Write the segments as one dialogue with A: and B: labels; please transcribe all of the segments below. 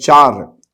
A: 4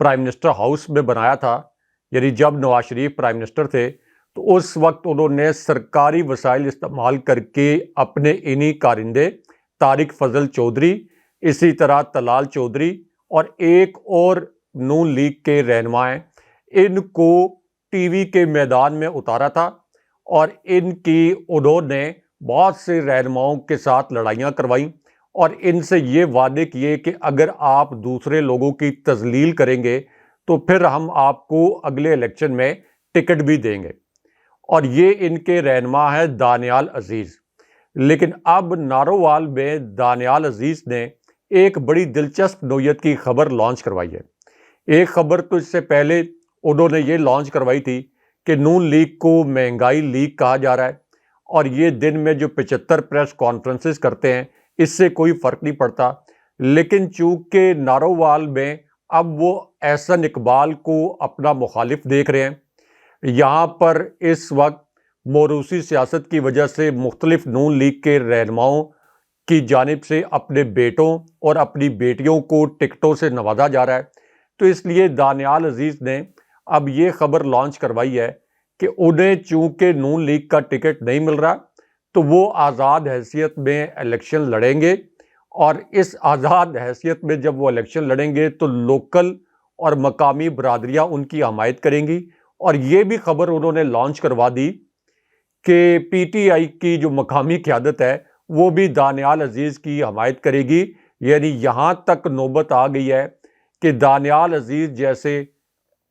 B: prime minister house میں بنایا تھا، یعنی جب نواز شریف پرائم منسٹر تھے تو اس وقت انہوں نے سرکاری وسائل استعمال کر کے اپنے انہی کارندے طارق فضل چودھری، اسی طرح طلال چودھری اور ایک اور نون لیگ کے رہنما ہیں، ان کو ٹی وی کے میدان میں اتارا تھا اور انہوں نے بہت سے رہنماؤں کے ساتھ لڑائیاں کروائیں اور ان سے یہ وعدے کیے کہ اگر آپ دوسرے لوگوں کی تذلیل کریں گے تو پھر ہم آپ کو اگلے الیکشن میں ٹکٹ بھی دیں گے، اور یہ ان کے رہنما ہے دانیال عزیز۔ لیکن اب نارووال میں دانیال عزیز نے ایک بڑی دلچسپ نوعیت کی خبر لانچ کروائی ہے۔ ایک خبر تو اس سے پہلے انہوں نے یہ لانچ کروائی تھی کہ نون لیگ کو مہنگائی لیگ کہا جا رہا ہے اور یہ دن میں جو 75 پریس کانفرنسز کرتے ہیں اس سے کوئی فرق نہیں پڑتا، لیکن چونکہ نارووال میں اب وہ احسن اقبال کو اپنا مخالف دیکھ رہے ہیں، یہاں پر اس وقت موروثی سیاست کی وجہ سے مختلف نون لیگ کے رہنماؤں کی جانب سے اپنے بیٹوں اور اپنی بیٹیوں کو ٹکٹوں سے نوازا جا رہا ہے، تو اس لیے دانیال عزیز نے اب یہ خبر لانچ کروائی ہے کہ انہیں چونکہ نون لیگ کا ٹکٹ نہیں مل رہا تو وہ آزاد حیثیت میں الیکشن لڑیں گے، اور اس آزاد حیثیت میں جب وہ الیکشن لڑیں گے تو لوکل اور مقامی برادریاں ان کی حمایت کریں گی، اور یہ بھی خبر انہوں نے لانچ کروا دی کہ پی ٹی آئی کی جو مقامی قیادت ہے وہ بھی دانیال عزیز کی حمایت کرے گی۔ یعنی یہاں تک نوبت آ گئی ہے کہ دانیال عزیز جیسے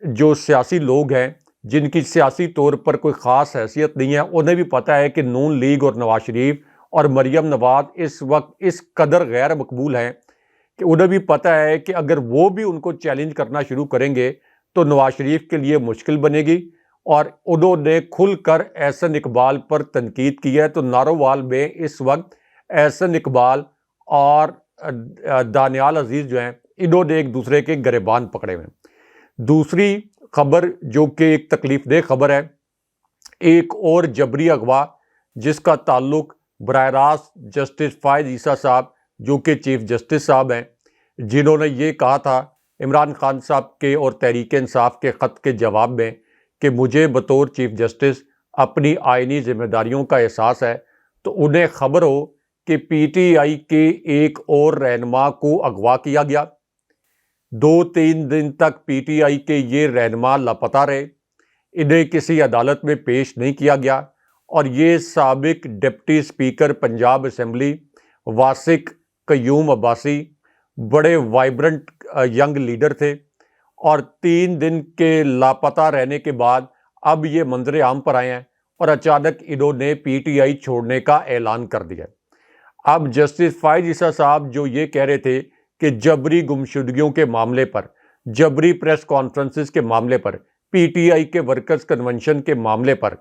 B: جو سیاسی لوگ ہیں جن کی سیاسی طور پر کوئی خاص حیثیت نہیں ہے، انہیں بھی پتہ ہے کہ نون لیگ اور نواز شریف اور مریم نواز اس وقت اس قدر غیر مقبول ہیں کہ انہیں بھی پتہ ہے کہ اگر وہ بھی ان کو چیلنج کرنا شروع کریں گے تو نواز شریف کے لیے مشکل بنے گی، اور انہوں نے کھل کر احسن اقبال پر تنقید کی ہے۔ تو نارووال میں اس وقت احسن اقبال اور دانیال عزیز جو ہیں انہوں نے ایک دوسرے کے گریبان پکڑے ہوئے ہیں۔ دوسری خبر جو کہ ایک تکلیف دہ خبر ہے، ایک اور جبری اغوا جس کا تعلق براہ راست جسٹس فائز عیسیٰ صاحب جو کہ چیف جسٹس صاحب ہیں، جنہوں نے یہ کہا تھا عمران خان صاحب کے اور تحریک انصاف کے خط کے جواب میں کہ مجھے بطور چیف جسٹس اپنی آئینی ذمہ داریوں کا احساس ہے، تو انہیں خبر ہو کہ پی ٹی آئی کے ایک اور رہنما کو اغوا کیا گیا۔ 2-3 دن تک پی ٹی آئی کے یہ رہنما لاپتہ رہے، انہیں کسی عدالت میں پیش نہیں کیا گیا، اور یہ سابق deputy speaker Punjab assembly Wasiq Qayyum Abbasi بڑے وائبرنٹ ینگ لیڈر تھے، اور 3 دن کے لاپتہ رہنے کے بعد اب یہ منظر عام پر آئے ہیں اور اچانک انہوں نے پی ٹی آئی چھوڑنے کا اعلان کر دیا۔ اب جسٹس فائز عیسیٰ صاحب جو یہ کہہ رہے تھے کہ جبری گمشدگیوں کے معاملے پر، جبری پریس کانفرنسز کے معاملے پر، پی ٹی آئی کے ورکرز کنونشن کے معاملے پر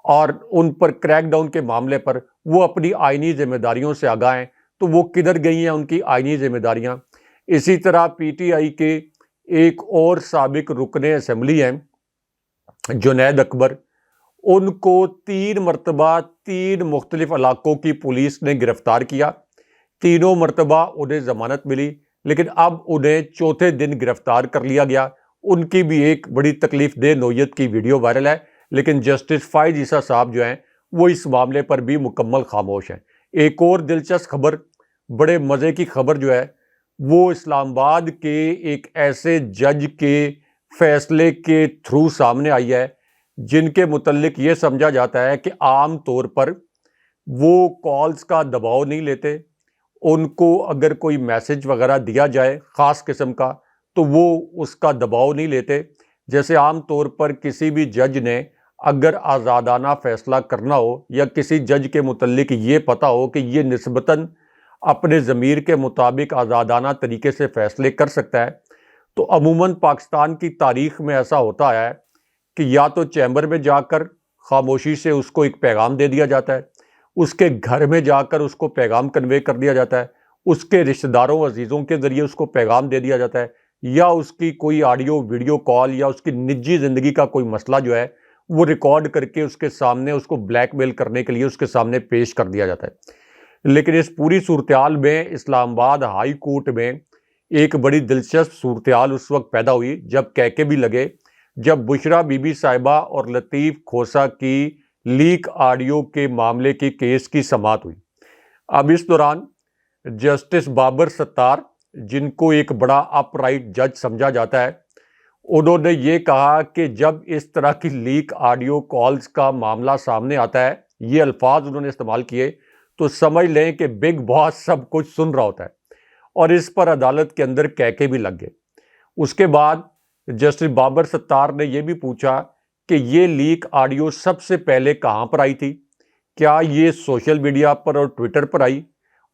B: اور ان پر کریک ڈاؤن کے معاملے پر وہ اپنی آئینی ذمہ داریوں سے آگاہ ہیں، تو وہ کدھر گئی ہیں ان کی آئینی ذمہ داریاں؟ اسی طرح پی ٹی آئی کے ایک اور سابق رکن اسمبلی ہیں جنید اکبر، ان کو 3 مرتبہ 3 مختلف علاقوں کی پولیس نے گرفتار کیا، تینوں مرتبہ انہیں ضمانت ملی، لیکن اب انہیں چوتھے دن گرفتار کر لیا گیا۔ ان کی بھی ایک بڑی تکلیف دہ نوعیت کی ویڈیو وائرل ہے، لیکن جسٹس فائز عیسیٰ صاحب جو ہیں وہ اس معاملے پر بھی مکمل خاموش ہیں۔ ایک اور دلچسپ خبر، بڑے مزے کی خبر جو ہے وہ اسلام آباد کے ایک ایسے جج کے فیصلے کے تھرو سامنے آئی ہے جن کے متعلق یہ سمجھا جاتا ہے کہ عام طور پر وہ کالز کا دباؤ نہیں لیتے، ان کو اگر کوئی میسج وغیرہ دیا جائے خاص قسم کا تو وہ اس کا دباؤ نہیں لیتے۔ جیسے عام طور پر کسی بھی جج نے اگر آزادانہ فیصلہ کرنا ہو یا کسی جج کے متعلق یہ پتہ ہو کہ یہ نسبتاً اپنے ضمیر کے مطابق آزادانہ طریقے سے فیصلے کر سکتا ہے، تو عموماً پاکستان کی تاریخ میں ایسا ہوتا ہے کہ یا تو چیمبر میں جا کر خاموشی سے اس کو ایک پیغام دے دیا جاتا ہے، اس کے گھر میں جا کر اس کو پیغام کنوے کر دیا جاتا ہے، اس کے رشتہ داروں عزیزوں کے ذریعے اس کو پیغام دے دیا جاتا ہے، یا اس کی کوئی آڈیو ویڈیو کال یا اس کی نجی زندگی کا کوئی مسئلہ جو ہے وہ ریکارڈ کر کے اس کے سامنے اس کو بلیک میل کرنے کے لیے اس کے سامنے پیش کر دیا جاتا ہے۔ لیکن اس پوری صورتحال میں اسلام آباد ہائی کورٹ میں ایک بڑی دلچسپ صورتحال اس وقت پیدا ہوئی جب کہکے بھی لگے جب بشرا بی بی صاحبہ اور لطیف کھوسہ کی لیک آڈیو کے معاملے کی کیس کی سماعت ہوئی۔ اب اس دوران جسٹس بابر ستار، جن کو ایک بڑا اپ رائٹ جج سمجھا جاتا ہے، انہوں نے یہ کہا کہ جب اس طرح کی لیک آڈیو کالز کا معاملہ سامنے آتا ہے، یہ الفاظ انہوں نے استعمال کیے، تو سمجھ لیں کہ بگ باس سب کچھ سن رہا ہوتا ہے، اور اس پر عدالت کے اندر کہکے بھی لگ گئے۔ اس کے بعد جسٹس بابر ستار نے یہ بھی پوچھا کہ یہ لیک آڈیو سب سے پہلے کہاں پر آئی تھی؟ کیا یہ سوشل میڈیا پر اور ٹویٹر پر آئی؟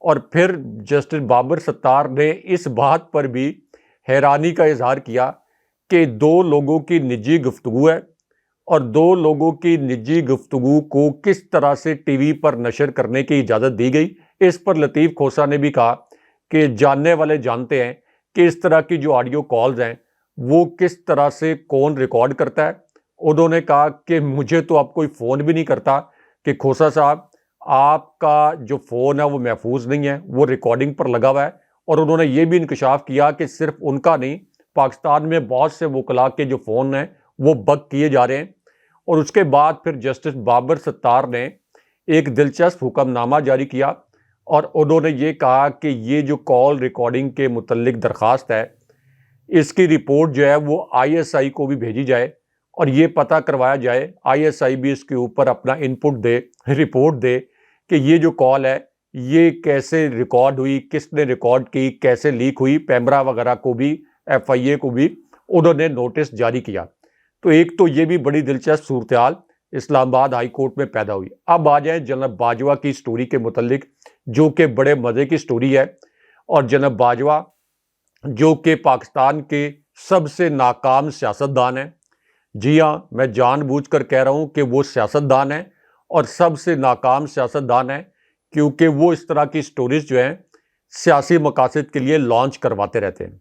B: اور پھر جسٹس بابر ستار نے اس بات پر بھی حیرانی کا اظہار کیا کہ دو لوگوں کی نجی گفتگو ہے، اور دو لوگوں کی نجی گفتگو کو کس طرح سے ٹی وی پر نشر کرنے کی اجازت دی گئی۔ اس پر لطیف کھوسہ نے بھی کہا کہ جاننے والے جانتے ہیں کہ اس طرح کی جو آڈیو کالز ہیں وہ کس طرح سے کون ریکارڈ کرتا ہے۔ انہوں نے کہا کہ مجھے تو اب کوئی فون بھی نہیں کرتا کہ کھوسہ صاحب آپ کا جو فون ہے وہ محفوظ نہیں ہے، وہ ریکارڈنگ پر لگا ہوا ہے۔ اور انہوں نے یہ بھی انکشاف کیا کہ صرف ان کا نہیں، پاکستان میں بہت سے وکلاء کے جو فون ہیں وہ بگ کیے جا رہے ہیں۔ اور اس کے بعد پھر جسٹس بابر ستار نے ایک دلچسپ حکم نامہ جاری کیا، اور انہوں نے یہ کہا کہ یہ جو کال ریکارڈنگ کے متعلق درخواست ہے، اس کی رپورٹ جو ہے وہ آئی ایس آئی کو بھی بھیجی جائے، اور یہ پتہ کروایا جائے، آئی ایس آئی بھی اس کے اوپر اپنا انپٹ دے، رپورٹ دے کہ یہ جو کال ہے یہ کیسے ریکارڈ ہوئی، کس نے ریکارڈ کی، کیسے لیک ہوئی۔ پیمرا وغیرہ کو بھی، ایف آئی اے کو بھی انہوں نے نوٹس جاری کیا۔ تو ایک تو یہ بھی بڑی دلچسپ صورتحال اسلام آباد ہائی کورٹ میں پیدا ہوئی۔ اب آ جائیں جناب باجوہ کی سٹوری کے متعلق، جو کہ بڑے مزے کی سٹوری ہے، اور جناب باجوہ جو کہ پاکستان کے سب سے ناکام سیاستدان ہیں۔ جی ہاں، میں جان بوجھ کر کہہ رہا ہوں کہ وہ سیاستدان ہیں، اور سب سے ناکام سیاستدان ہیں، کیونکہ وہ اس طرح کی سٹوریز جو ہیں سیاسی مقاصد کے لیے لانچ کرواتے رہتے ہیں۔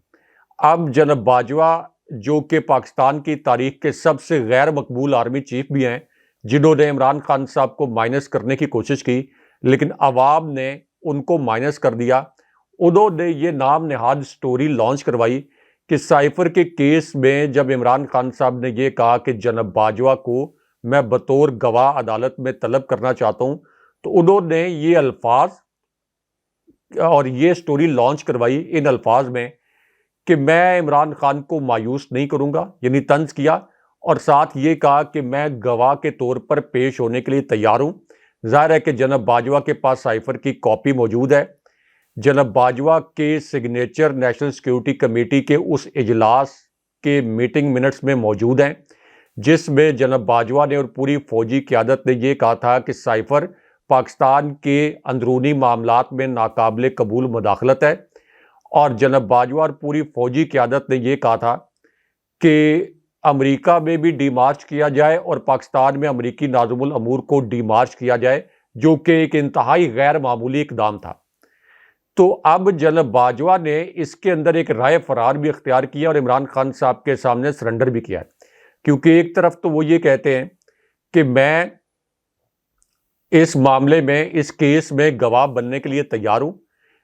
B: اب جناب باجوہ جو کہ پاکستان کی تاریخ کے سب سے غیر مقبول آرمی چیف بھی ہیں، جنہوں نے عمران خان صاحب کو مائنس کرنے کی کوشش کی، لیکن عوام نے ان کو مائنس کر دیا۔ انہوں نے یہ نام نہاد سٹوری لانچ کروائی کہ سائفر کے کیس میں جب عمران خان صاحب نے یہ کہا کہ جناب باجوہ کو میں بطور گواہ عدالت میں طلب کرنا چاہتا ہوں، تو انہوں نے یہ الفاظ اور یہ سٹوری لانچ کروائی ان الفاظ میں کہ میں عمران خان کو مایوس نہیں کروں گا، یعنی طنز کیا، اور ساتھ یہ کہا کہ میں گواہ کے طور پر پیش ہونے کے لیے تیار ہوں۔ ظاہر ہے کہ جناب باجوہ کے پاس سائفر کی کاپی موجود ہے۔ جناب باجوہ کے سگنیچر نیشنل سیکیورٹی کمیٹی کے اس اجلاس کے میٹنگ منٹس میں موجود ہیں، جس میں جناب باجوہ نے اور پوری فوجی قیادت نے یہ کہا تھا کہ سائفر پاکستان کے اندرونی معاملات میں ناقابل قبول مداخلت ہے، اور جناب باجوہ اور پوری فوجی قیادت نے یہ کہا تھا کہ امریکہ میں بھی ڈی مارچ کیا جائے اور پاکستان میں امریکی ناظم الامور کو ڈی مارچ کیا جائے، جو کہ ایک انتہائی غیر معمولی اقدام تھا۔ تو اب جناب باجوہ نے اس کے اندر ایک رائے فرار بھی اختیار کیا اور عمران خان صاحب کے سامنے سرنڈر بھی کیا ہے، کیونکہ ایک طرف تو وہ یہ کہتے ہیں کہ میں اس معاملے میں، اس کیس میں گواہ بننے کے لیے تیار ہوں،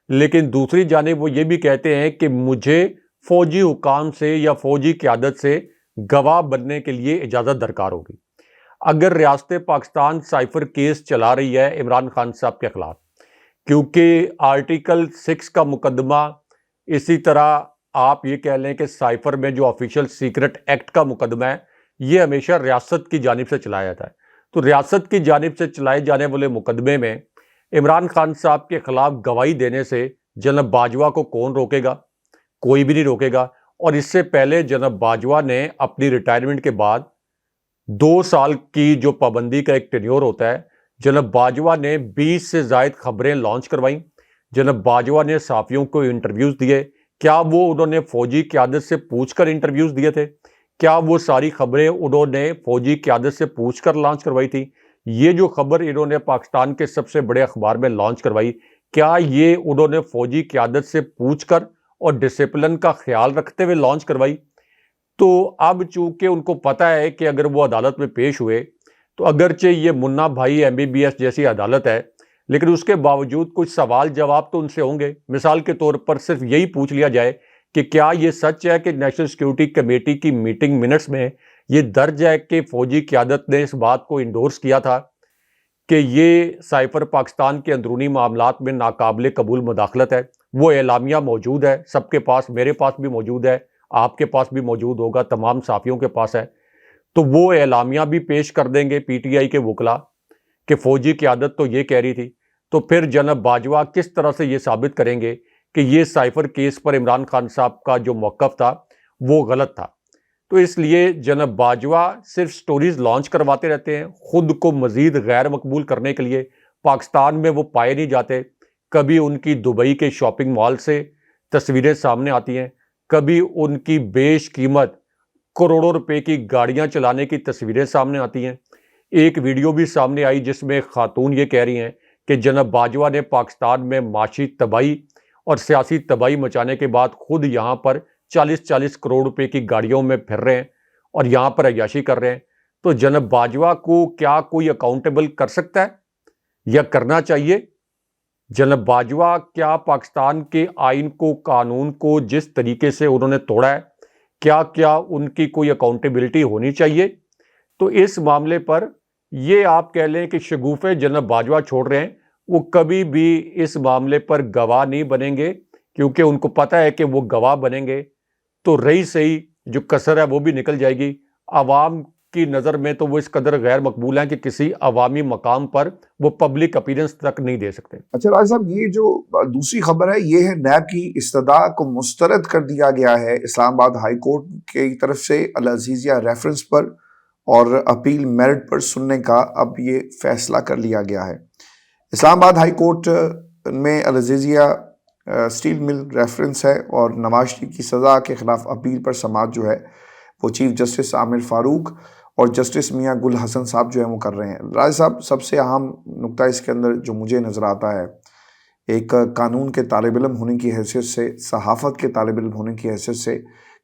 B: لیکن دوسری جانب وہ یہ بھی کہتے ہیں کہ مجھے فوجی حکام سے یا فوجی قیادت سے گواہ بننے کے لیے اجازت درکار ہوگی۔ اگر ریاست پاکستان سائفر کیس چلا رہی ہے عمران خان صاحب کے خلاف، کیونکہ آرٹیکل 6 کا مقدمہ، اسی طرح آپ یہ کہہ لیں کہ سائفر میں جو آفیشل سیکرٹ ایکٹ کا مقدمہ ہے، یہ ہمیشہ ریاست کی جانب سے چلایا جاتا ہے۔ تو ریاست کی جانب سے چلائے جانے والے مقدمے میں عمران خان صاحب کے خلاف گواہی دینے سے جناب باجوہ کو کون روکے گا؟ کوئی بھی نہیں روکے گا۔ اور اس سے پہلے جناب باجوہ نے اپنی ریٹائرمنٹ کے بعد 2 سال کی جو پابندی کا ایک ٹینیور ہوتا ہے، جناب باجوہ نے 20 سے زائد خبریں لانچ کروائیں۔ جناب باجوہ نے صحافیوں کو انٹرویوز دیے۔ کیا وہ انہوں نے فوجی قیادت سے پوچھ کر انٹرویوز دیے تھے؟ کیا وہ ساری خبریں انہوں نے فوجی قیادت سے پوچھ کر لانچ کروائی تھی؟ یہ جو خبر انہوں نے پاکستان کے سب سے بڑے اخبار میں لانچ کروائی، کیا یہ انہوں نے فوجی قیادت سے پوچھ کر اور ڈسپلن کا خیال رکھتے ہوئے لانچ کروائی؟ تو اب چونکہ ان کو پتہ ہے کہ اگر وہ عدالت میں پیش ہوئے تو اگرچہ یہ منا بھائی MBBS جیسی عدالت ہے، لیکن اس کے باوجود کچھ سوال جواب تو ان سے ہوں گے۔ مثال کے طور پر صرف یہی پوچھ لیا جائے کہ کیا یہ سچ ہے کہ نیشنل سیکیورٹی کمیٹی کی میٹنگ منٹس میں یہ درج ہے کہ فوجی قیادت نے اس بات کو انڈورس کیا تھا کہ یہ سائفر پاکستان کے اندرونی معاملات میں ناقابل قبول مداخلت ہے؟ وہ اعلامیہ موجود ہے سب کے پاس، میرے پاس بھی موجود ہے، آپ کے پاس بھی موجود ہوگا، تمام صحافیوں کے پاس ہے۔ تو وہ اعلامیہ بھی پیش کر دیں گے پی ٹی آئی کے وکلاء کہ فوجی قیادت تو یہ کہہ رہی تھی، تو پھر جناب باجوہ کس طرح سے یہ ثابت کریں گے کہ یہ سائفر کیس پر عمران خان صاحب کا جو موقف تھا وہ غلط تھا؟ تو اس لیے جناب باجوہ صرف سٹوریز لانچ کرواتے رہتے ہیں، خود کو مزید غیر مقبول کرنے کے لیے۔ پاکستان میں وہ پائے نہیں جاتے، کبھی ان کی دبئی کے شاپنگ مال سے تصویریں سامنے آتی ہیں، کبھی ان کی بیش قیمت کروڑوں روپے کی گاڑیاں چلانے کی تصویریں سامنے آتی ہیں۔ ایک ویڈیو بھی سامنے آئی جس میں خاتون یہ کہہ رہی ہیں کہ جناب باجوہ نے پاکستان میں معاشی تباہی اور سیاسی تباہی مچانے کے بعد خود یہاں پر 40 کروڑ روپے کی گاڑیوں میں پھر رہے ہیں اور یہاں پر عیاشی کر رہے ہیں۔ تو جناب باجوہ کو کیا کوئی اکاؤنٹیبل کر سکتا ہے یا کرنا چاہیے؟ جناب باجوہ کیا پاکستان کے آئین کو، قانون کو جس طریقے سے انہوں نے توڑا ہے، کیا ان کی کوئی اکاؤنٹیبلٹی ہونی چاہیے؟ تو اس معاملے پر یہ آپ کہہ لیں کہ شگوفے جناب باجوہ چھوڑ رہے ہیں، وہ کبھی بھی اس معاملے پر گواہ نہیں بنیں گے، کیونکہ ان کو پتہ ہے کہ وہ گواہ بنیں گے تو رہی سہی جو کسر ہے وہ بھی نکل جائے گی۔ عوام کی نظر میں تو وہ اس قدر غیر مقبول ہیں کہ کسی عوامی مقام پر وہ پبلک اپیرنس تک نہیں دے سکتے۔
A: اچھا راج صاحب، یہ جو دوسری خبر ہے یہ ہے نیب کی استدعا کو مسترد کر دیا گیا ہے اسلام آباد ہائی کورٹ کی طرف سے العزیزیہ ریفرنس پر اور اپیل میرٹ پر سننے کا اب یہ فیصلہ کر لیا گیا ہے۔ اسلام آباد ہائی کورٹ میں العزیزیہ اسٹیل مل ریفرنس ہے اور نواز شریف کی سزا کے خلاف اپیل پر سماعت جو ہے وہ چیف جسٹس عامر فاروق اور جسٹس میاں گل حسن صاحب جو ہیں وہ کر رہے ہیں۔ راج صاحب، سب سے اہم نقطہ اس کے اندر جو مجھے نظر آتا ہے، ایک قانون کے طالب علم ہونے کی حیثیت سے، صحافت کے طالب علم ہونے کی حیثیت سے،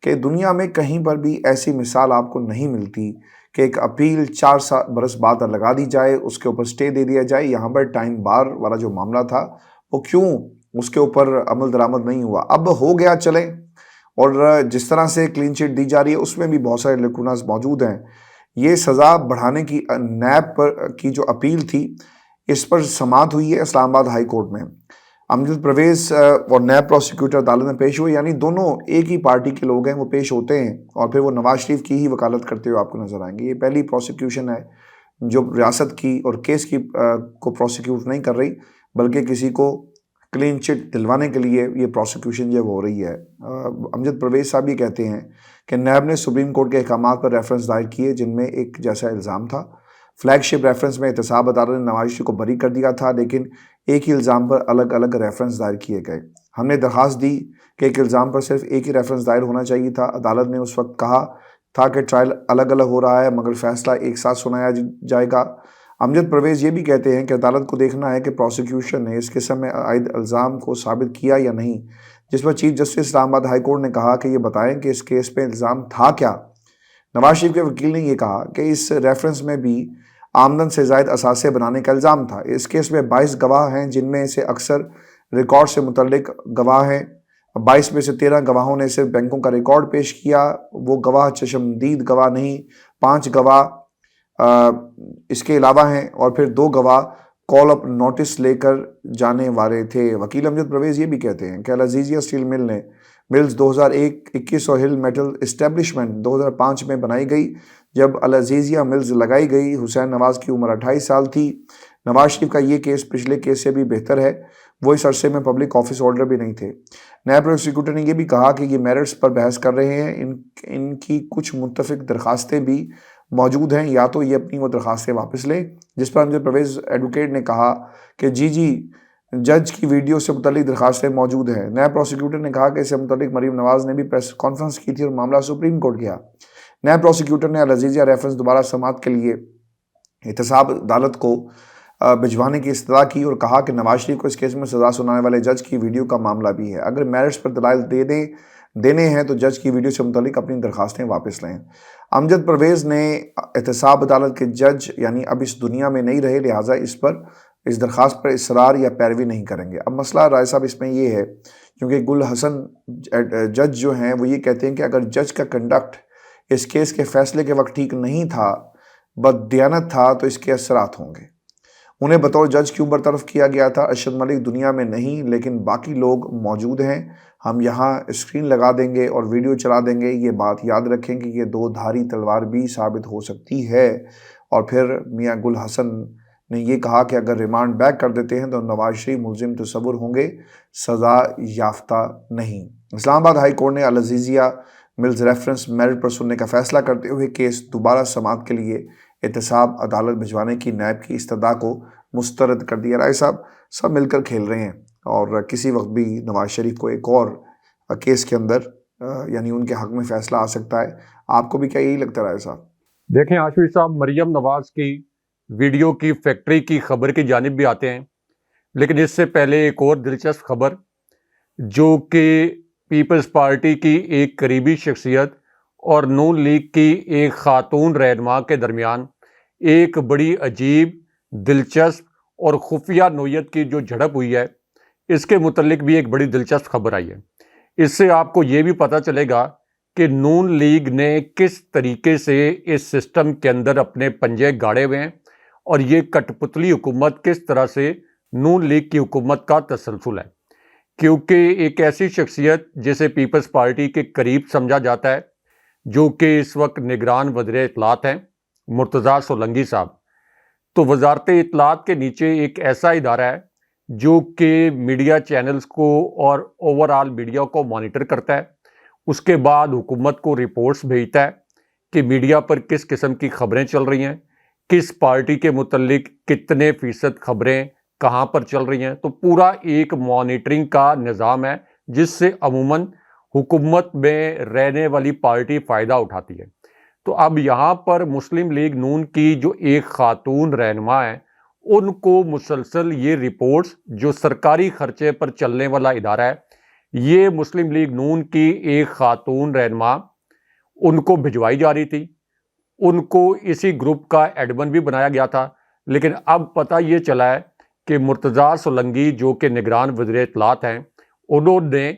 A: کہ دنیا میں کہیں پر بھی ایسی مثال آپ کو نہیں ملتی کہ ایک اپیل 4 برس بعد لگا دی جائے، اس کے اوپر سٹے دے دیا جائے۔ یہاں پر ٹائم بار والا جو معاملہ تھا وہ کیوں اس کے اوپر عمل درآمد نہیں ہوا؟ اب ہو گیا، چلیں۔ اور جس طرح سے کلین چٹ دی جا رہی ہے اس میں بھی بہت سارے لیکوناز موجود ہیں۔ یہ سزا بڑھانے کی نیب پر کی جو اپیل تھی اس پر سماعت ہوئی ہے اسلام آباد ہائی کورٹ میں۔ امجد پرویز اور نیب پروسیکیوٹر عدالت میں پیش ہوئے، یعنی دونوں ایک ہی پارٹی کے لوگ ہیں، وہ پیش ہوتے ہیں اور پھر وہ نواز شریف کی ہی وکالت کرتے ہوئے آپ کو نظر آئیں گے۔ یہ پہلی پروسیکیوشن ہے جو ریاست کی اور کیس کی کو پروسیکیوٹ نہیں کر رہی، بلکہ کسی کو کلین چٹ دلوانے کے لیے یہ پروسیکیوشن جو ہو رہی ہے۔ امجد پرویز صاحب یہ کہتے ہیں کہ نیب نے سپریم کورٹ کے احکامات پر ریفرنس دائر کیے جن میں ایک جیسا الزام تھا۔ فلیگ شپ ریفرنس میں احتساب عدالت نے نواز شریف کو بری کر دیا تھا، لیکن ایک ہی الزام پر الگ الگ ریفرنس دائر کیے گئے۔ ہم نے درخواست دی کہ ایک الزام پر صرف ایک ہی ریفرنس دائر ہونا چاہیے تھا۔ عدالت نے اس وقت کہا تھا کہ ٹرائل الگ الگ ہو رہا ہے مگر فیصلہ ایک ساتھ سنایا جائے گا۔ امجد پرویز یہ بھی کہتے ہیں کہ عدالت کو دیکھنا ہے کہ پروسیکیوشن نے اس قسم میں عائد الزام کو ثابت کیا یا نہیں، جس پر چیف جسٹس اسلام آباد ہائی کورٹ نے کہا کہ یہ بتائیں کہ اس کیس پہ الزام تھا کیا۔ نواز شریف کے وکیل نے یہ کہا کہ اس ریفرنس میں بھی آمدن سے زائد اثاثے بنانے کا الزام تھا۔ اس کیس میں 22 گواہ ہیں جن میں سے اکثر ریکارڈ سے متعلق گواہ ہیں۔ 22 میں سے 13 گواہوں نے صرف بینکوں کا ریکارڈ پیش کیا، وہ گواہ چشمدید گواہ نہیں۔ 5 گواہ اس کے علاوہ ہیں اور پھر 2 گواہ کال اپ نوٹس لے کر جانے والے تھے۔ وکیل امجد پرویز یہ بھی کہتے ہیں کہ العزیزیہ اسٹیل مل نے ملز 2021 اور ہل میٹل اسٹیبلشمنٹ 2005 میں بنائی گئی۔ جب العزیزیہ ملز لگائی گئی حسین نواز کی عمر 28 سال تھی۔ نواز شریف کا یہ کیس پچھلے کیس سے بھی بہتر ہے، وہ اس عرصے میں پبلک آفس ہولڈر بھی نہیں تھے۔ نیب پروسیکیوٹر نے یہ بھی کہا کہ یہ میرٹس پر بحث کر رہے ہیں، ان کی کچھ متفق درخواستیں بھی موجود ہیں، یا تو یہ اپنی وہ درخواستیں واپس لیں، جس پر امجد پرویز ایڈوکیٹ نے کہا کہ جی جج کی ویڈیو سے متعلق درخواستیں موجود ہیں۔ نیب پروسیکیوٹر نے کہا کہ اس سے متعلق مریم نواز نے بھی پریس کانفرنس کی تھی اور معاملہ سپریم کورٹ گیا۔ نیب پروسیکیوٹر نے العزیزیہ ریفرنس دوبارہ سماعت کے لیے احتساب عدالت کو بھجوانے کی استدعا کی اور کہا کہ نواز شریف کو اس کیس میں سزا سنانے والے جج کی ویڈیو کا معاملہ بھی ہے، اگر میرٹس پر دلائل دینے ہیں تو جج کی ویڈیو سے متعلق اپنی درخواستیں واپس لیں۔ امجد پرویز نے احتساب عدالت کے جج یعنی اب اس دنیا میں نہیں رہے، لہٰذا اس پر اس درخواست پر اصرار یا پیروی نہیں کریں گے۔ اب مسئلہ رائے صاحب اس میں یہ ہے، کیونکہ گل حسن جج جو ہیں وہ یہ کہتے ہیں کہ اگر جج کا کنڈکٹ اس کیس کے فیصلے کے وقت ٹھیک نہیں تھا، بددیانت تھا، تو اس کے اثرات ہوں گے۔ انہیں بطور جج کیوں برطرف کیا گیا تھا؟ ارشد ملک دنیا میں نہیں، لیکن باقی لوگ موجود ہیں، ہم یہاں اسکرین لگا دیں گے اور ویڈیو چلا دیں گے۔ یہ بات یاد رکھیں کہ یہ دو دھاری تلوار بھی ثابت ہو سکتی ہے۔ اور پھر میاں گل حسن نے یہ کہا کہ اگر ریمانڈ بیک کر دیتے ہیں تو نواز شریف ملزم تصور ہوں گے، سزا یافتہ نہیں۔ اسلام آباد ہائی کورٹ نے العزیزیہ ملز ریفرنس میرٹ پر سننے کا فیصلہ کرتے ہوئے کیس دوبارہ سماعت کے لیے احتساب عدالت بھجوانے کی نیب کی استدعا کو مسترد کر دیا۔ رائے صاحب سب مل کر کھیل رہے ہیں اور کسی وقت بھی نواز شریف کو ایک اور کیس کے اندر یعنی ان کے حق میں فیصلہ آ سکتا ہے۔ آپ کو بھی کیا یہی لگتا ہے رائے صاحب؟
B: دیکھیں عاشور صاحب، مریم نواز کی ویڈیو کی فیکٹری کی خبر کی جانب بھی آتے ہیں، لیکن اس سے پہلے ایک اور دلچسپ خبر جو کہ پیپلز پارٹی کی ایک قریبی شخصیت اور نون لیگ کی ایک خاتون رہنما کے درمیان ایک بڑی عجیب، دلچسپ اور خفیہ نوعیت کی جو جھڑپ ہوئی ہے، اس کے متعلق بھی ایک بڑی دلچسپ خبر آئی ہے۔ اس سے آپ کو یہ بھی پتہ چلے گا کہ نون لیگ نے کس طریقے سے اس سسٹم کے اندر اپنے پنجے گاڑے ہوئے ہیں اور یہ کٹ پتلی حکومت کس طرح سے نون لیگ کی حکومت کا تسلسل ہے، کیونکہ ایک ایسی شخصیت جسے پیپلز پارٹی کے قریب سمجھا جاتا ہے، جو کہ اس وقت نگران وزیر اطلاعات ہیں، مرتضیٰ سولنگی صاحب، تو وزارت اطلاعات کے نیچے ایک ایسا ادارہ ہے جو کہ میڈیا چینلز کو اور اوور آل میڈیا کو مانیٹر کرتا ہے، اس کے بعد حکومت کو رپورٹس بھیجتا ہے کہ میڈیا پر کس قسم کی خبریں چل رہی ہیں، کس پارٹی کے متعلق کتنے فیصد خبریں کہاں پر چل رہی ہیں۔ تو پورا ایک مانیٹرنگ کا نظام ہے جس سے عموماً حکومت میں رہنے والی پارٹی فائدہ اٹھاتی ہے۔ تو اب یہاں پر مسلم لیگ نون کی جو ایک خاتون رہنما ہے، ان کو مسلسل یہ رپورٹس جو سرکاری خرچے پر چلنے والا ادارہ ہے، یہ مسلم لیگ نون کی ایک خاتون رہنما ان کو بھجوائی جا رہی تھی۔ ان کو اسی گروپ کا ایڈمن بھی بنایا گیا تھا، لیکن اب پتہ یہ چلا ہے کہ مرتضیٰ سولنگی جو کہ نگران وزیر اطلاعات ہیں، انہوں نے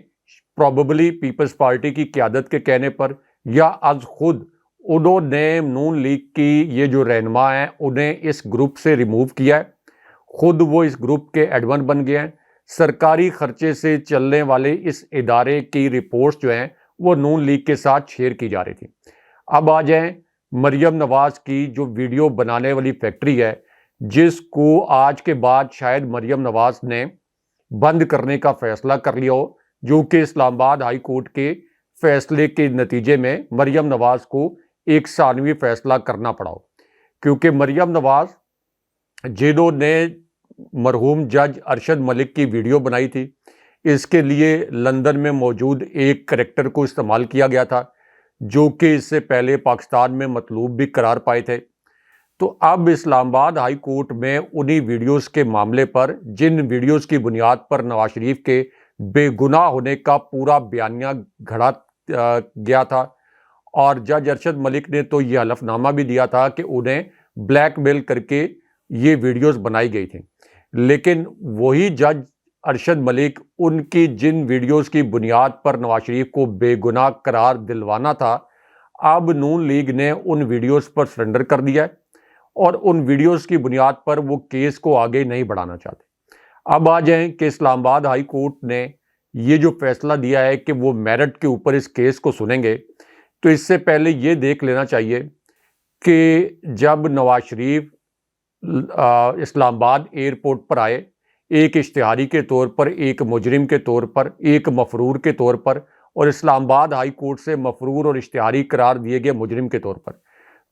B: پروبیبلی پیپلز پارٹی کی قیادت کے کہنے پر یا از خود انہوں نے نون لیگ کی یہ جو رہنما ہیں انہیں اس گروپ سے ریموو کیا ہے، خود وہ اس گروپ کے ایڈمن بن گئے ہیں۔ سرکاری خرچے سے چلنے والے اس ادارے کی رپورٹس جو ہیں وہ نون لیگ کے ساتھ شیئر کی جا رہی تھی۔ اب آ جائیں مریم نواز کی جو ویڈیو بنانے والی فیکٹری ہے، جس کو آج کے بعد شاید مریم نواز نے بند کرنے کا فیصلہ کر لیا ہو، جو کہ اسلام آباد ہائی کورٹ کے فیصلے کے نتیجے میں مریم نواز کو ایک ثانوی فیصلہ کرنا پڑا ہو، کیونکہ مریم نواز جنہوں نے مرحوم جج ارشد ملک کی ویڈیو بنائی تھی، اس کے لیے لندن میں موجود ایک کریکٹر کو استعمال کیا گیا تھا جو کہ اس سے پہلے پاکستان میں مطلوب بھی قرار پائے تھے۔ تو اب اسلام آباد ہائی کورٹ میں انہی ویڈیوز کے معاملے پر، جن ویڈیوز کی بنیاد پر نواز شریف کے بے گناہ ہونے کا پورا بیانیہ گھڑا گیا تھا، اور جج ارشد ملک نے تو یہ حلف نامہ بھی دیا تھا کہ انہیں بلیک میل کر کے یہ ویڈیوز بنائی گئی تھیں، لیکن وہی جج ارشد ملک ان کی جن ویڈیوز کی بنیاد پر نواز شریف کو بے گناہ قرار دلوانا تھا، اب نون لیگ نے ان ویڈیوز پر سرنڈر کر دیا ہے اور ان ویڈیوز کی بنیاد پر وہ کیس کو آگے نہیں بڑھانا چاہتے۔ اب آ جائیں کہ اسلام آباد ہائی کورٹ نے یہ جو فیصلہ دیا ہے کہ وہ میرٹ کے اوپر اس کیس کو سنیں گے، تو اس سے پہلے یہ دیکھ لینا چاہیے کہ جب نواز شریف اسلام آباد ایئرپورٹ پر آئے، ایک اشتہاری کے طور پر، ایک مجرم کے طور پر، ایک مفرور کے طور پر، اور اسلام آباد ہائی کورٹ سے مفرور اور اشتہاری قرار دیے گئے مجرم کے طور پر،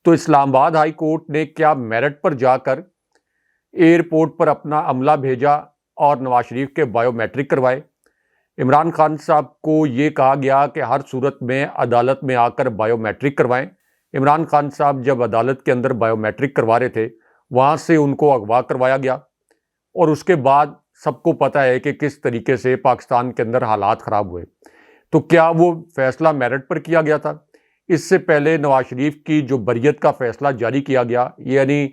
B: تو اسلام آباد ہائی کورٹ نے کیا میرٹ پر جا کر ایئرپورٹ پر اپنا عملہ بھیجا اور نواز شریف کے بائیو میٹرک کروائے؟ عمران خان صاحب کو یہ کہا گیا کہ ہر صورت میں عدالت میں آ کر بائیو میٹرک کروائیں۔ عمران خان صاحب جب عدالت کے اندر بائیو میٹرک کروا رہے تھے، وہاں سے ان کو اغوا کروایا گیا، اور اس کے بعد سب کو پتہ ہے کہ کس طریقے سے پاکستان کے اندر حالات خراب ہوئے۔ تو کیا وہ فیصلہ میرٹ پر کیا گیا تھا؟ اس سے پہلے نواز شریف کی جو بریت کا فیصلہ جاری کیا گیا، یعنی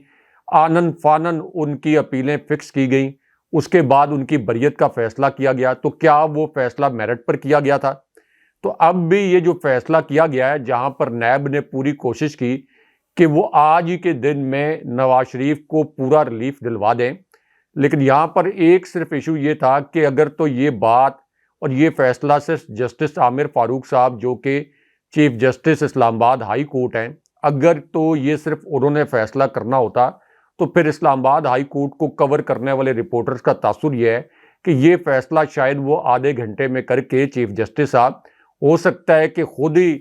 B: آنن فانن ان کی اپیلیں فکس کی گئیں، اس کے بعد ان کی بریت کا فیصلہ کیا گیا، تو کیا وہ فیصلہ میرٹ پر کیا گیا تھا؟ تو اب بھی یہ جو فیصلہ کیا گیا ہے، جہاں پر نیب نے پوری کوشش کی کہ وہ آج ہی کے دن میں نواز شریف کو پورا ریلیف دلوا دیں، لیکن یہاں پر ایک صرف ایشو یہ تھا کہ اگر تو یہ بات اور یہ فیصلہ صرف جسٹس عامر فاروق صاحب جو کہ چیف جسٹس اسلام آباد ہائی کورٹ ہیں، اگر تو یہ صرف انہوں نے فیصلہ کرنا ہوتا تو پھر اسلام آباد ہائی کورٹ کو کور کرنے والے رپورٹرز کا تاثر یہ ہے کہ یہ فیصلہ شاید وہ آدھے گھنٹے میں کر کے چیف جسٹس صاحب ہو سکتا ہے کہ خود ہی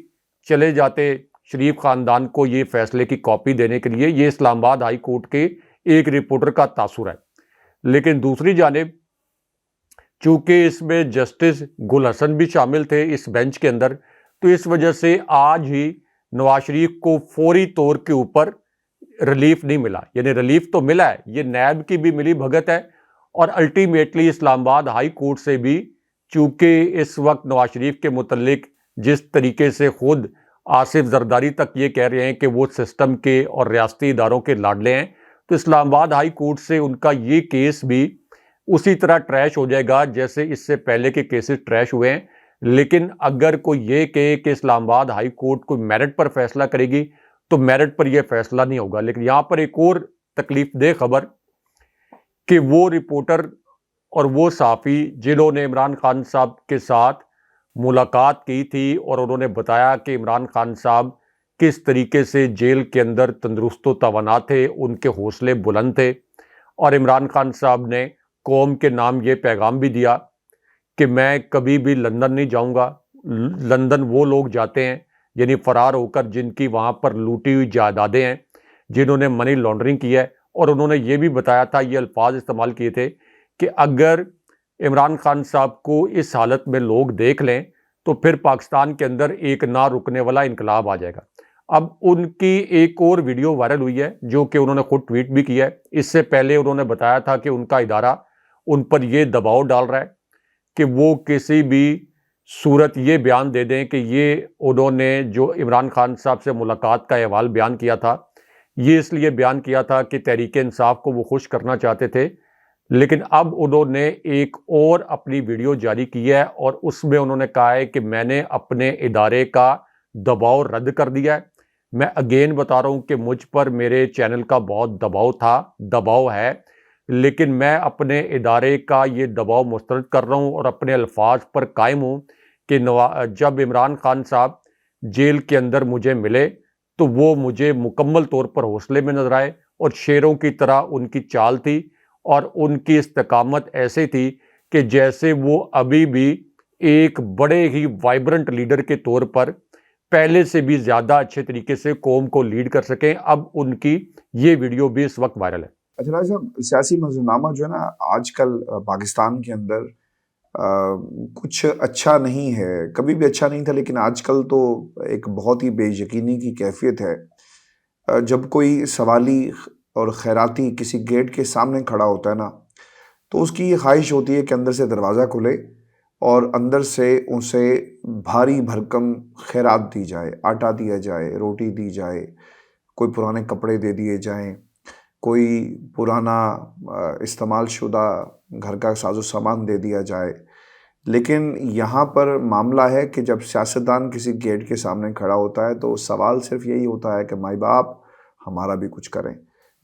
B: چلے جاتے شریف خاندان کو یہ فیصلے کی کاپی دینے کے لیے۔ یہ اسلام آباد ہائی کورٹ کے ایک رپورٹر کا تاثر ہے۔ لیکن دوسری جانب چونکہ اس میں جسٹس گل حسن بھی شامل تھے اس بینچ کے اندر، تو اس وجہ سے آج ہی نواز شریف کو فوری طور کے اوپر ریلیف نہیں ملا، یعنی ریلیف تو ملا ہے، یہ نیب کی بھی ملی بھگت ہے، اور الٹیمیٹلی اسلام آباد ہائی کورٹ سے بھی، چونکہ اس وقت نواز شریف کے متعلق جس طریقے سے خود آصف زرداری تک یہ کہہ رہے ہیں کہ وہ سسٹم کے اور ریاستی اداروں کے لاڈلے ہیں، تو اسلام آباد ہائی کورٹ سے ان کا یہ کیس بھی اسی طرح ٹریش ہو جائے گا جیسے اس سے پہلے کے کیسز ٹریش ہوئے ہیں۔ لیکن اگر کوئی یہ کہے کہ اسلام آباد ہائی کورٹ کوئی میرٹ پر فیصلہ کرے گی تو میرٹ پر یہ فیصلہ نہیں ہوگا۔ لیکن یہاں پر ایک اور تکلیف دہ خبر کہ وہ رپورٹر اور وہ صحافی جنہوں نے عمران خان صاحب کے ساتھ ملاقات کی تھی اور انہوں نے بتایا کہ عمران خان صاحب کس طریقے سے جیل کے اندر تندرست و توانا تھے، ان کے حوصلے بلند تھے، اور عمران خان صاحب نے قوم کے نام یہ پیغام بھی دیا کہ میں کبھی بھی لندن نہیں جاؤں گا، لندن وہ لوگ جاتے ہیں یعنی فرار ہو کر جن کی وہاں پر لوٹی ہوئی جائیدادیں ہیں، جنہوں نے منی لانڈرنگ کی ہے، اور انہوں نے یہ بھی بتایا تھا، یہ الفاظ استعمال کیے تھے کہ اگر عمران خان صاحب کو اس حالت میں لوگ دیکھ لیں تو پھر پاکستان کے اندر ایک نہ رکنے والا انقلاب آ جائے گا۔ اب ان کی ایک اور ویڈیو وائرل ہوئی ہے جو کہ انہوں نے خود ٹویٹ بھی کیا ہے۔ اس سے پہلے انہوں نے بتایا تھا کہ ان کا ادارہ ان پر یہ دباؤ ڈال رہا ہے کہ وہ کسی بھی صورت یہ بیان دے دیں کہ یہ انہوں نے جو عمران خان صاحب سے ملاقات کا احوال بیان کیا تھا، یہ اس لیے بیان کیا تھا کہ تحریک انصاف کو وہ خوش کرنا چاہتے تھے، لیکن اب انہوں نے ایک اور اپنی ویڈیو جاری کی ہے اور اس میں انہوں نے کہا ہے کہ میں نے اپنے ادارے کا دباؤ رد کر دیا ہے۔ میں اگین بتا رہا ہوں کہ مجھ پر میرے چینل کا بہت دباؤ تھا، دباؤ ہے، لیکن میں اپنے ادارے کا یہ دباؤ مسترد کر رہا ہوں اور اپنے الفاظ پر قائم ہوں کہ جب عمران خان صاحب جیل کے اندر مجھے ملے تو وہ مجھے مکمل طور پر حوصلے میں نظر آئے اور شیروں کی طرح ان کی چال تھی اور ان کی استقامت ایسے تھی کہ جیسے وہ ابھی بھی ایک بڑے ہی وائبرنٹ لیڈر کے طور پر پہلے سے بھی زیادہ اچھے طریقے سے قوم کو لیڈ کر سکیں۔ اب ان کی یہ ویڈیو بھی اس وقت وائرل ہے۔
A: اچھا ناظر صاحب، سیاسی منظرنامہ جو ہے نا آج کل پاکستان کے اندر کچھ اچھا نہیں ہے، کبھی بھی اچھا نہیں تھا، لیکن آج کل تو ایک بہت ہی بے یقینی کی کیفیت ہے۔ جب کوئی سوالی اور خیراتی کسی گیٹ کے سامنے کھڑا ہوتا ہے نا تو اس کی یہ خواہش ہوتی ہے کہ اندر سے دروازہ کھلے اور اندر سے اسے بھاری بھرکم خیرات دی جائے، آٹا دیا جائے، روٹی دی جائے، کوئی پرانے کپڑے دے دیے جائیں، کوئی پرانا استعمال شدہ گھر کا ساز و سامان دے دیا جائے۔ لیکن یہاں پر معاملہ ہے کہ جب سیاستدان کسی گیٹ کے سامنے کھڑا ہوتا ہے تو سوال صرف یہی ہوتا ہے کہ مائی باپ ہمارا بھی کچھ کریں۔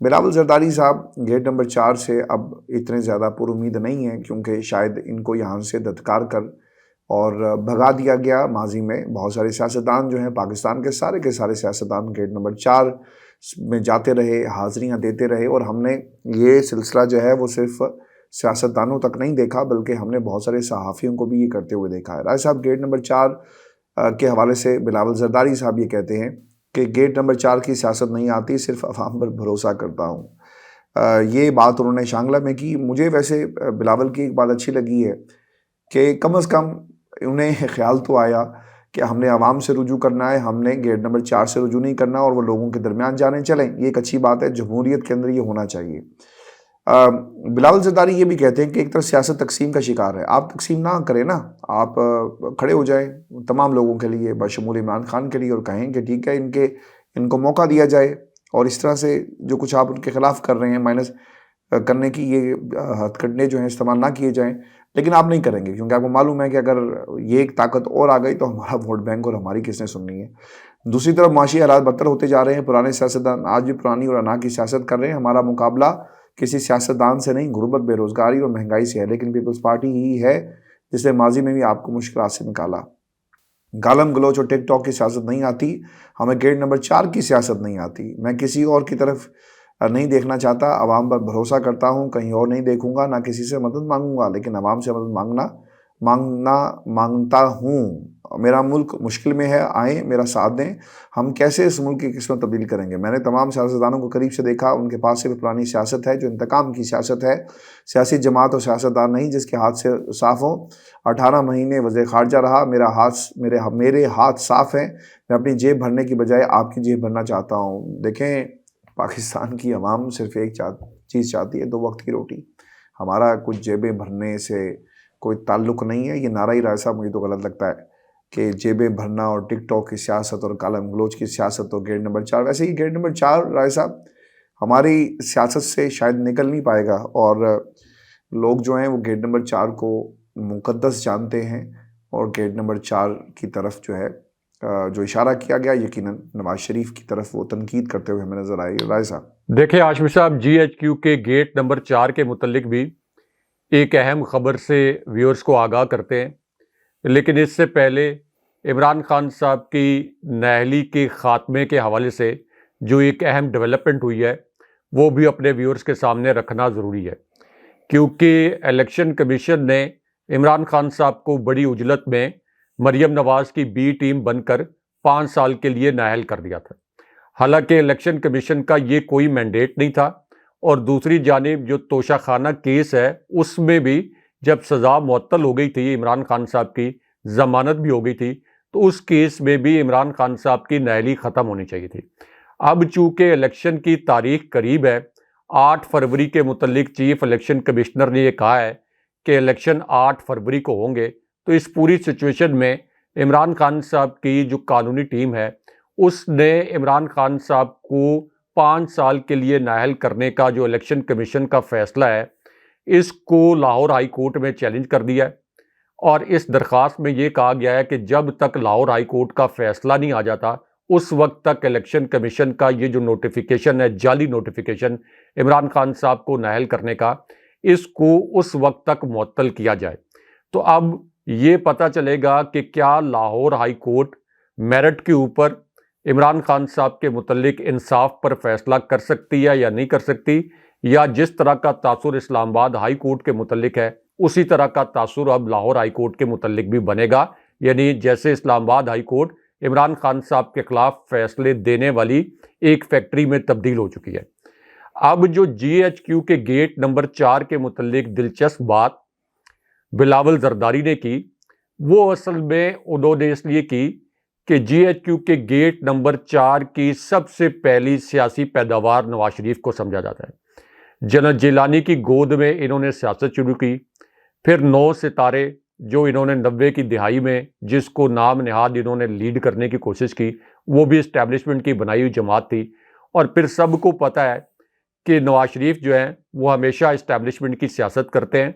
A: بلاول زرداری صاحب گیٹ نمبر 4 سے اب اتنے زیادہ پر امید نہیں ہیں، کیونکہ شاید ان کو یہاں سے دھتکار کر اور بھگا دیا گیا۔ ماضی میں بہت سارے سیاستدان جو ہیں پاکستان کے سارے سیاستدان گیٹ نمبر 4 میں جاتے رہے، حاضریاں دیتے رہے، اور ہم نے یہ سلسلہ جو ہے وہ صرف سیاستدانوں تک نہیں دیکھا بلکہ ہم نے بہت سارے صحافیوں کو بھی یہ کرتے ہوئے دیکھا ہے۔ رائے صاحب گیٹ نمبر 4 کے حوالے سے بلاول زرداری صاحب یہ کہتے ہیں کہ گیٹ نمبر 4 کی سیاست نہیں آتی، صرف عوام پر بھروسہ کرتا ہوں۔ یہ بات انہوں نے شانگلہ میں کی۔ مجھے ویسے بلاول کی ایک بات اچھی لگی ہے کہ کم از کم انہیں خیال تو آیا کہ ہم نے عوام سے رجوع کرنا ہے، ہم نے گیٹ نمبر 4 سے رجوع نہیں کرنا اور وہ لوگوں کے درمیان جانے چلیں۔ یہ ایک اچھی بات ہے، جمہوریت کے اندر یہ ہونا چاہیے۔ بلاول زرداری یہ بھی کہتے ہیں کہ ایک طرف سیاست تقسیم کا شکار ہے، آپ تقسیم نہ کریں نا، آپ کھڑے ہو جائیں تمام لوگوں کے لیے بشمول عمران خان کے لیے اور کہیں کہ ٹھیک ہے ان کو موقع دیا جائے، اور اس طرح سے جو کچھ آپ ان کے خلاف کر رہے ہیں مائنس کرنے کی یہ ہتھ کنڈے جو ہیں استعمال نہ کیے جائیں، لیکن آپ نہیں کریں گے کیونکہ آپ کو معلوم ہے کہ اگر یہ ایک طاقت اور آ گئی تو ہمارا ووٹ بینک اور ہماری کس نے سننی ہے۔ دوسری طرف معاشی حالات بدتر ہوتے جا رہے ہیں، پرانے سیاستدان آج بھی پرانی اور انا کی سیاست کر رہے ہیں۔ ہمارا مقابلہ کسی سیاستدان سے نہیں، غربت، بے روزگاری اور مہنگائی سے ہے، لیکن پیپلز پارٹی ہی ہے جس نے ماضی میں بھی آپ کو مشکلات سے نکالا۔ گالم گلوچ اور ٹک ٹاک کی سیاست نہیں آتی، ہمیں گیٹ نمبر 4 کی سیاست نہیں آتی۔ میں کسی اور کی طرف نہیں دیکھنا چاہتا، عوام پر بھروسہ کرتا ہوں، کہیں اور نہیں دیکھوں گا، نہ کسی سے مدد مانگوں گا، لیکن عوام سے مدد مانگتا ہوں۔ میرا ملک مشکل میں ہے، آئیں میرا ساتھ دیں، ہم کیسے اس ملک کی قسمت تبدیل کریں گے۔ میں نے تمام سیاستدانوں کو قریب سے دیکھا، ان کے پاس صرف پرانی سیاست ہے جو انتقام کی سیاست ہے، سیاسی جماعت اور سیاستدان نہیں جس کے ہاتھ سے صاف ہوں۔ 18 مہینے وزیر خارجہ رہا، میرے ہاتھ صاف ہیں، میں اپنی جیب بھرنے کی بجائے آپ کی جیب بھرنا چاہتا ہوں۔ دیکھیں، پاکستان کی عوام صرف ایک چیز چاہتی ہے، 2 وقت کی روٹی۔ ہمارا کچھ جیبیں بھرنے سے کوئی تعلق نہیں ہے۔ یہ نعرہ ہی رائے صاحب مجھے تو غلط لگتا ہے کہ جیبیں بھرنا اور ٹک ٹاک کی سیاست اور کالم گلوچ کی سیاست اور گیٹ نمبر 4، ویسے ہی گیٹ نمبر 4 رائے صاحب ہماری سیاست سے شاید نکل نہیں پائے گا، اور لوگ جو ہیں وہ گیٹ نمبر 4 کو مقدس جانتے ہیں، اور گیٹ نمبر 4 کی طرف جو ہے جو اشارہ کیا گیا یقیناً نواز شریف کی طرف وہ تنقید کرتے ہوئے ہمیں نظر آئی۔ رائے صاحب
B: دیکھیں ہاشمی صاحب، جی ایچ کیو کے گیٹ نمبر 4 کے متعلق بھی ایک اہم خبر سے ویورز کو آگاہ کرتے ہیں، لیکن اس سے پہلے عمران خان صاحب کی نااہلی کے خاتمے کے حوالے سے جو ایک اہم ڈیولپمنٹ ہوئی ہے وہ بھی اپنے ویورز کے سامنے رکھنا ضروری ہے، کیونکہ الیکشن کمیشن نے عمران خان صاحب کو بڑی عجلت میں مریم نواز کی بی ٹیم بن کر 5 سال کے لیے نااہل کر دیا تھا۔ حالانکہ الیکشن کمیشن کا یہ کوئی مینڈیٹ نہیں تھا، اور دوسری جانب جو توشہ خانہ کیس ہے اس میں بھی جب سزا معطل ہو گئی تھی، عمران خان صاحب کی ضمانت بھی ہو گئی تھی، تو اس کیس میں بھی عمران خان صاحب کی نااہلی ختم ہونی چاہیے تھی۔ اب چونکہ الیکشن کی تاریخ قریب ہے، 8 فروری کے متعلق چیف الیکشن کمشنر نے یہ کہا ہے کہ الیکشن 8 فروری کو ہوں گے، تو اس پوری سچویشن میں عمران خان صاحب کی جو قانونی ٹیم ہے اس نے عمران خان صاحب کو 5 سال کے لیے نااہل کرنے کا جو الیکشن کمیشن کا فیصلہ ہے اس کو لاہور ہائی کورٹ میں چیلنج کر دیا ہے، اور اس درخواست میں یہ کہا گیا ہے کہ جب تک لاہور ہائی کورٹ کا فیصلہ نہیں آ جاتا اس وقت تک الیکشن کمیشن کا یہ جو نوٹیفیکیشن ہے، جعلی نوٹیفیکیشن عمران خان صاحب کو نااہل کرنے کا، اس کو اس وقت تک معطل کیا جائے۔ تو اب یہ پتہ چلے گا کہ کیا لاہور ہائی کورٹ میرٹ کے اوپر عمران خان صاحب کے متعلق انصاف پر فیصلہ کر سکتی ہے یا نہیں کر سکتی، یا جس طرح کا تاثر اسلام آباد ہائی کورٹ کے متعلق ہے اسی طرح کا تاثر اب لاہور ہائی کورٹ کے متعلق بھی بنے گا، یعنی جیسے اسلام آباد ہائی کورٹ عمران خان صاحب کے خلاف فیصلے دینے والی ایک فیکٹری میں تبدیل ہو چکی ہے۔ اب جو جی ایچ کیو کے گیٹ نمبر 4 کے متعلق دلچسپ بات بلاول زرداری نے کی، وہ اصل میں انہوں نے اس لیے کی کہ جی ایچ کیو کے گیٹ نمبر 4 کی سب سے پہلی سیاسی پیداوار نواز شریف کو سمجھا جاتا ہے۔ جنرل جیلانی کی گود میں انہوں نے سیاست شروع کی، پھر 9 ستارے جو انہوں نے 90 کی دہائی میں جس کو نام نہاد انہوں نے لیڈ کرنے کی کوشش کی، وہ بھی اسٹیبلشمنٹ کی بنائی ہوئی جماعت تھی، اور پھر سب کو پتہ ہے کہ نواز شریف جو ہیں وہ ہمیشہ اسٹیبلشمنٹ کی سیاست کرتے ہیں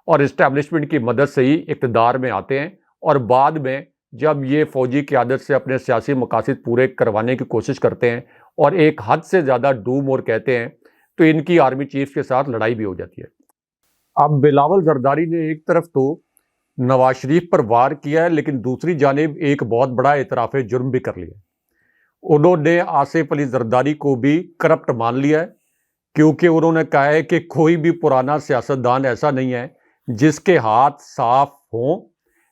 B: اور اسٹیبلشمنٹ کی مدد سے ہی اقتدار میں آتے ہیں، اور بعد میں جب یہ فوجی قیادت سے اپنے سیاسی مقاصد پورے کروانے کی کوشش کرتے ہیں اور ایک حد سے زیادہ ڈو مور کہتے ہیں تو ان کی آرمی چیف کے ساتھ لڑائی بھی ہو جاتی ہے۔ اب بلاول زرداری نے ایک طرف تو نواز شریف پر وار کیا ہے، لیکن دوسری جانب ایک بہت بڑا اعتراف جرم بھی کر لیا۔ انہوں نے آصف علی زرداری کو بھی کرپٹ مان لیا ہے، کیونکہ انہوں نے کہا ہے کہ کوئی بھی پرانا سیاستدان ایسا نہیں ہے جس کے ہاتھ صاف ہوں،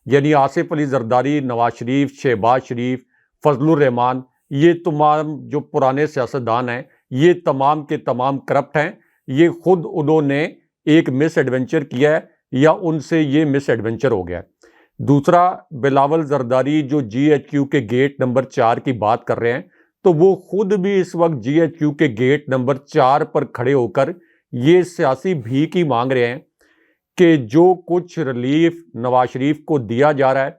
B: یعنی آصف علی زرداری، نواز شریف، شہباز شریف، فضل الرحمان، یہ تمام جو پرانے سیاستدان ہیں یہ تمام کے تمام کرپٹ ہیں۔ یہ خود انہوں نے ایک مس ایڈونچر کیا ہے یا ان سے یہ مس ایڈونچر ہو گیا ہے۔ دوسرا، بلاول زرداری جو جی ایچ کیو کے گیٹ نمبر 4 کی بات کر رہے ہیں تو وہ خود بھی اس وقت جی ایچ کیو کے گیٹ نمبر 4 پر کھڑے ہو کر یہ سیاسی بھیک ہی مانگ رہے ہیں کہ جو کچھ ریلیف نواز شریف کو دیا جا رہا ہے،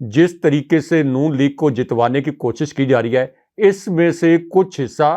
B: جس طریقے سے نون لیگ کو جتوانے کی کوشش کی جا رہی ہے، اس میں سے کچھ حصہ